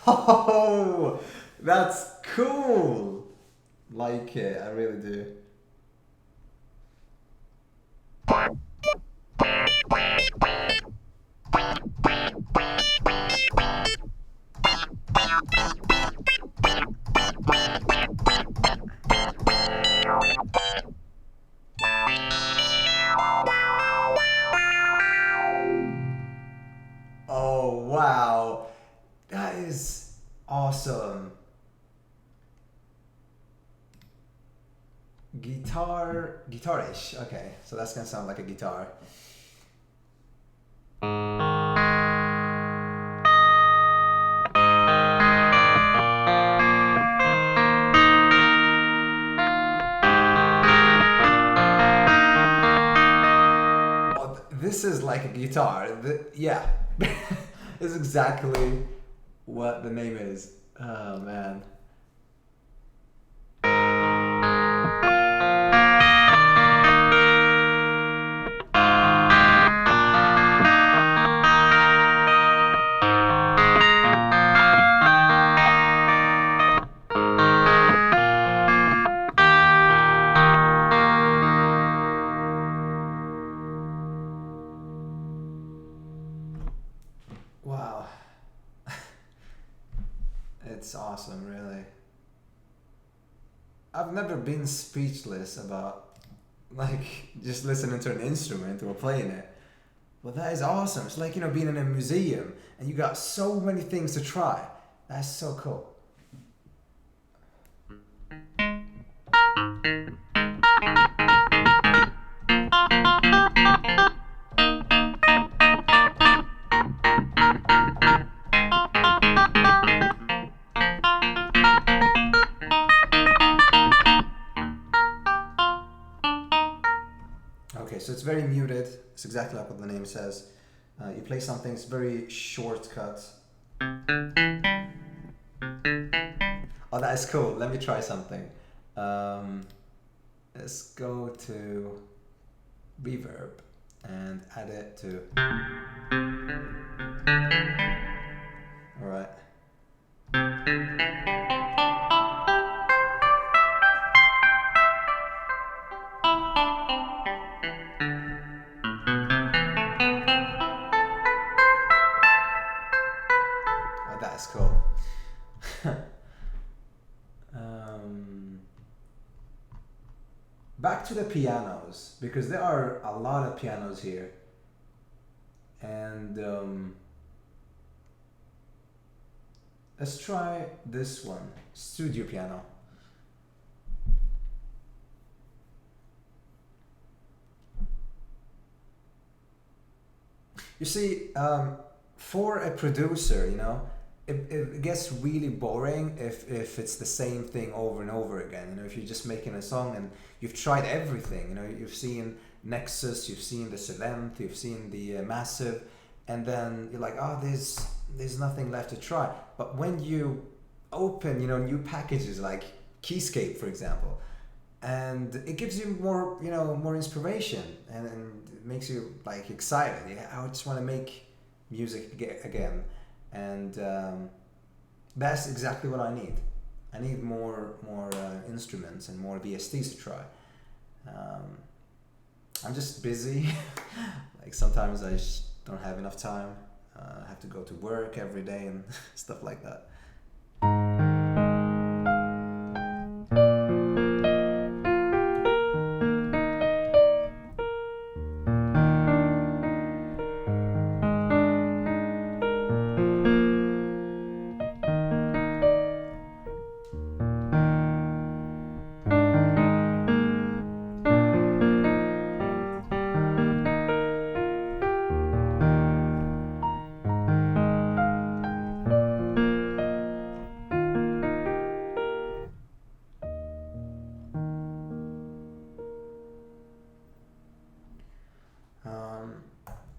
Oh, that's cool. Like it, I really do. guitarish. Okay, so that's gonna sound like a guitar. Oh, this is like a guitar. Yeah, it's exactly what the name is. Oh man. Wow. It's awesome, really. I've never been speechless about like just listening to an instrument or playing it. Well, that is awesome. It's like, being in a museum and you got so many things to try. That's so cool. Okay, so it's very muted. It's exactly like what the name says. You play something, it's very shortcut. Oh, that is cool. Let me try something. Let's go to reverb and add it to. All right. Oh, that's cool. Back to the pianos, because there are a lot of pianos here. And let's try this one, studio piano. You see, for a producer, it gets really boring if it's the same thing over and over again. If you're just making a song and you've tried everything, you've seen Nexus, you've seen the Seventh, you've seen the Massive, and then you're like, oh, there's nothing left to try. But when you open, new packages like Keyscape, for example, and it gives you more, more inspiration, and it makes you like excited. Yeah, I just want to make music again. And that's exactly what I need. I need more instruments and more VSTs to try. I'm just busy. Like sometimes I just don't have enough time. I have to go to work every day and stuff like that.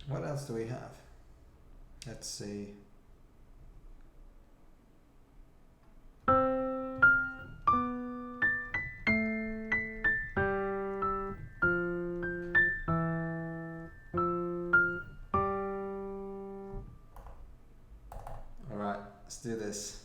What else do we have? Let's see. All right, let's do this.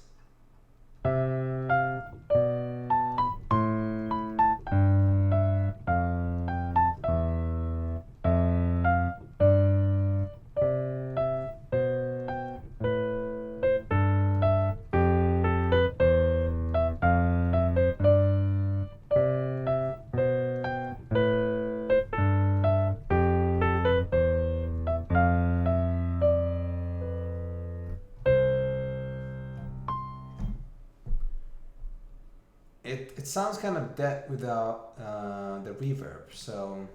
sounds kind of dead without the reverb. So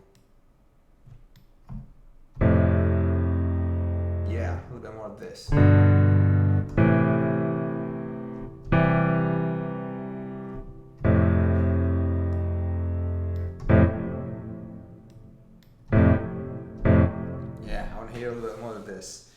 yeah, a little bit more of this. Yeah, I want to hear a little bit more of this.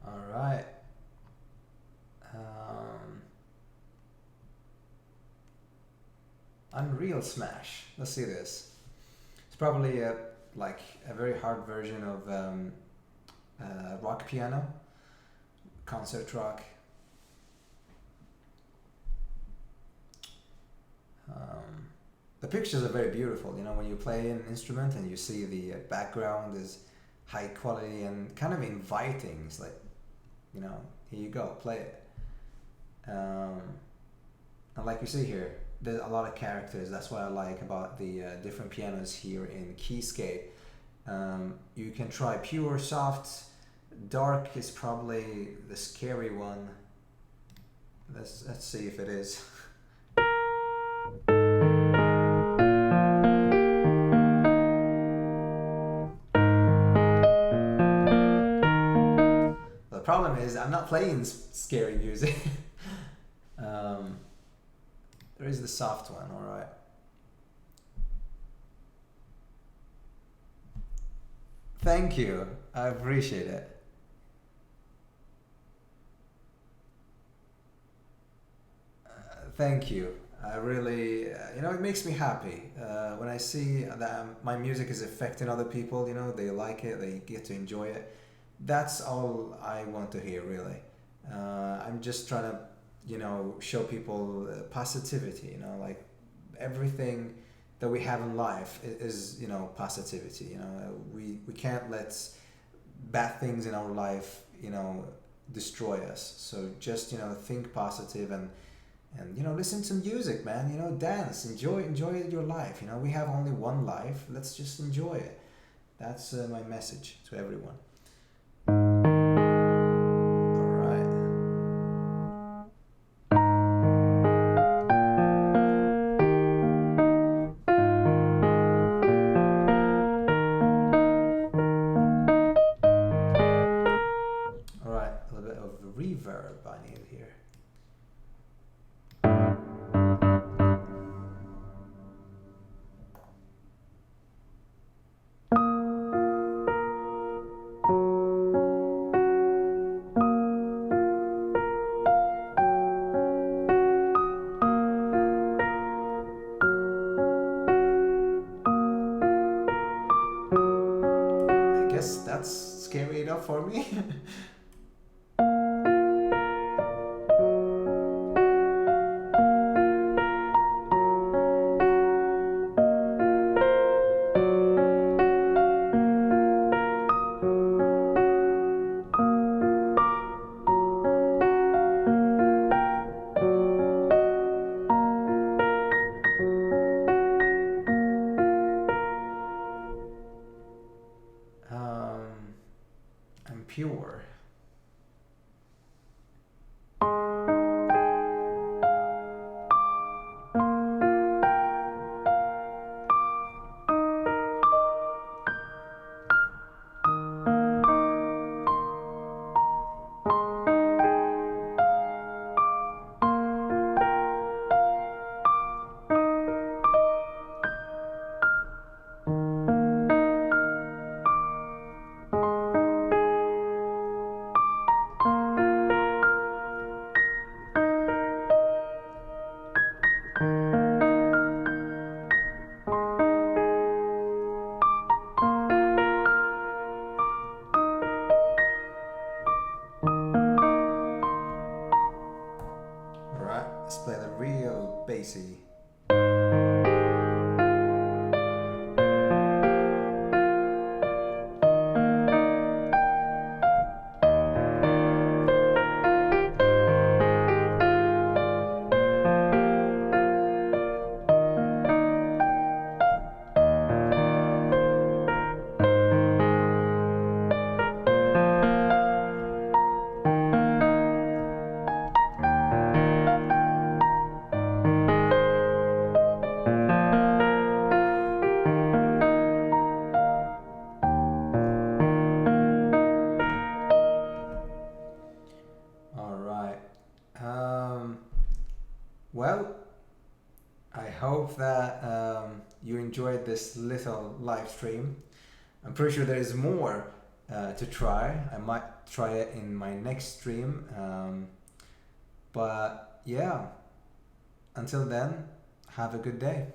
All right. Unreal Smash. Let's see this. It's probably like a very hard version of rock piano, concert rock. The pictures are very beautiful. You know, when you play an instrument and you see the background is high quality and kind of inviting. It's like, you know, here you go, play it. And like you see here, there's a lot of characters. That's what I like about the different pianos here in Keyscape. You can try pure, soft, dark is probably the scary one. Let's see if it is. The problem is I'm not playing scary music. There is the soft one, all right. Thank you, I appreciate it. Thank you. I really, you know, it makes me happy when I see that my music is affecting other people. You know, they like it, they get to enjoy it. That's all I want to hear, really. I'm just trying to, you know, show people positivity. You know, like everything that we have in life is, you know, positivity. You know, we can't let bad things in our life, you know, destroy us. So just, you know, think positive and you know, listen to music, man. You know, dance, enjoy your life. You know, we have only one life. Let's just enjoy it. That's my message to everyone. All right. All right, a little bit of reverb I need here. I guess that's scary enough for me. I'm pure. enjoyed this little live stream. I'm pretty sure there is more to try. I might try it in my next stream. But yeah, until then, have a good day.